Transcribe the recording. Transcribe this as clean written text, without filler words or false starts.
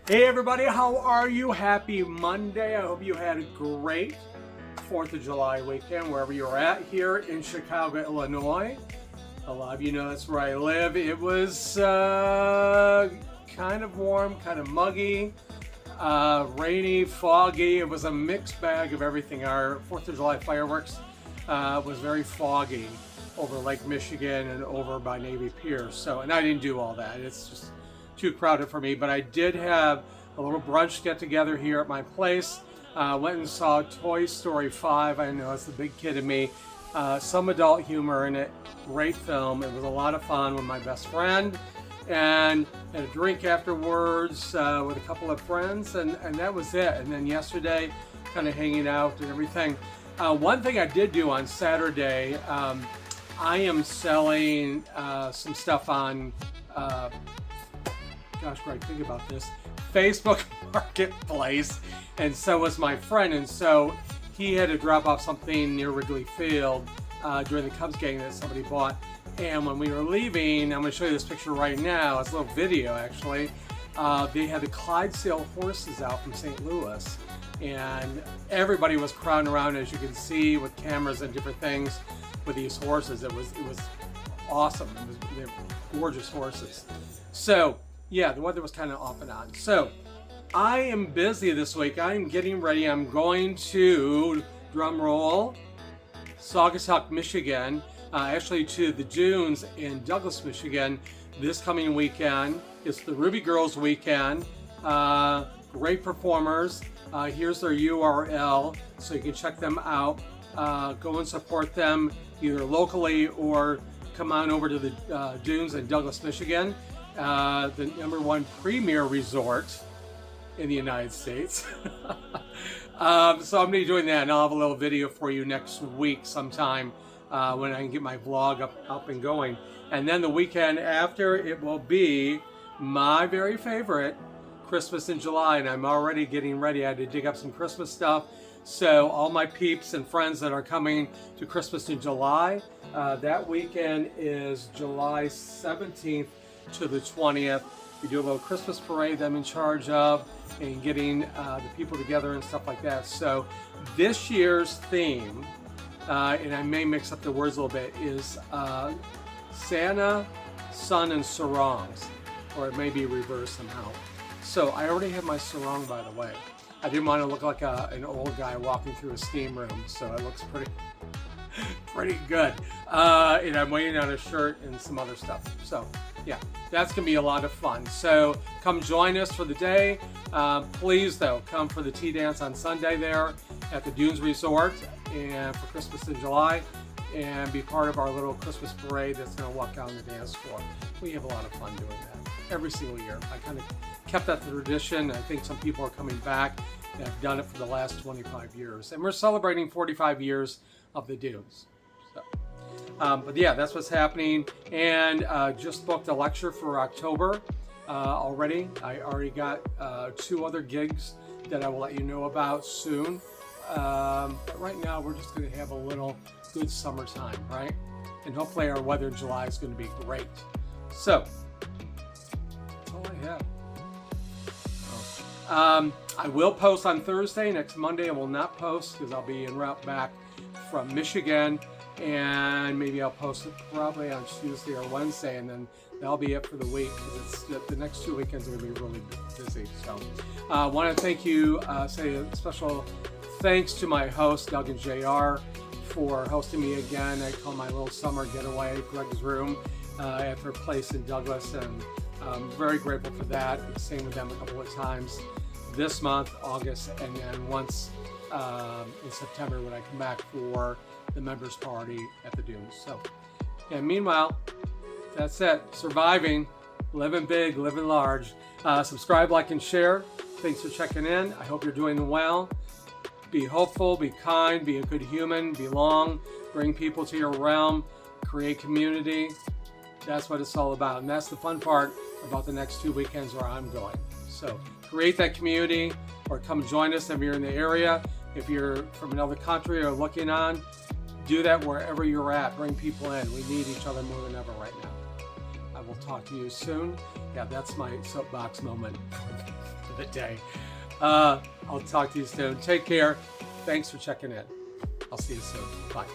Hey everybody, how are you? Happy Monday. I hope you had a great 4th of July weekend wherever you're at here in Chicago, Illinois. A lot of you know that's where I live. It was kind of warm, kind of muggy, rainy, foggy. It was a mixed bag of everything. Our 4th of July fireworks was very foggy over Lake Michigan and over by Navy Pier. And I didn't do all that. It's just too crowded for me, but I did have a little brunch get together here at my place. Went and saw Toy Story 5. I know it's the big kid in me. Some adult humor in it. Great film. It was a lot of fun with my best friend, and had a drink afterwards with a couple of friends, and that was it. And then yesterday, kind of hanging out and everything. One thing I did do on Saturday, I am selling some stuff on gosh, Greg, think about this, Facebook Marketplace, and so was my friend, and so he had to drop off something near Wrigley Field during the Cubs game that somebody bought, and when we were leaving, I'm going to show you this picture right now, it's a little video actually, they had the Clydesdale horses out from St. Louis, and everybody was crowding around, as you can see, with cameras and different things with these horses. It was awesome. They're gorgeous horses. So yeah, the weather was kind of off and on. So I am busy this week. I'm getting ready. I'm going to, drum roll, Saugatuck, Michigan, actually to the Dunes in Douglas, Michigan this coming weekend. It's the Rubis Girls weekend. Great performers. Here's their URL so you can check them out. Go and support them either locally or come on over to the Dunes in Douglas, Michigan. The #1 premier resort in the United States. So I'm going to be doing that, and I'll have a little video for you next week sometime when I can get my vlog up and going. And then the weekend after, it will be my very favorite, Christmas in July, and I'm already getting ready. I had to dig up some Christmas stuff. So all my peeps and friends that are coming to Christmas in July, that weekend is July 17th to the 20th. We do a little Christmas parade that I'm in charge of, and getting the people together and stuff like that. So this year's theme, and I may mix up the words a little bit, is Santa, Sun, and Sarongs, or it may be reversed somehow. So I already have my sarong, by the way. I didn't want to look like an old guy walking through a steam room, so it looks pretty good. And I'm waiting on a shirt and some other stuff. So yeah, that's gonna be a lot of fun. So come join us for the day. Please though, come for the tea dance on Sunday there at the Dunes Resort, and for Christmas in July, and be part of our little Christmas parade that's gonna walk down the dance floor. We have a lot of fun doing that every single year. I kind of kept that tradition. I think some people are coming back and have done it for the last 25 years. And we're celebrating 45 years of the Dunes. So, but yeah, that's what's happening. And just booked a lecture for October already. I already got 2 other gigs that I will let you know about soon. But right now we're just going to have a little good summertime, right? And hopefully our weather in July is going to be great. So that's all I have. I will post on Thursday. Next Monday I will not post because I'll be en route back from Michigan, and maybe I'll post it probably on Tuesday or Wednesday, and then that'll be it for the week, because the next 2 weekends are going to be really busy. So I want to thank you, say a special thanks to my host Doug and JR for hosting me again. I call my little summer getaway, Greg's Room, at their place in Douglas, and I'm very grateful for that. Staying with them a couple of times this month, August, and then once in September when I come back for the members party at the Dunes. So, yeah, meanwhile, that's it. Surviving, living big, living large. Subscribe, like, and share. Thanks for checking in. I hope you're doing well. Be hopeful, be kind, be a good human, belong, bring people to your realm, create community. That's what it's all about. And that's the fun part about the next 2 weekends where I'm going. So create that community, or come join us if you're in the area. If you're from another country or looking on, do that wherever you're at. Bring people in. We need each other more than ever right now. I will talk to you soon. Yeah, that's my soapbox moment for the day. I'll talk to you soon. Take care. Thanks for checking in. I'll see you soon. Bye.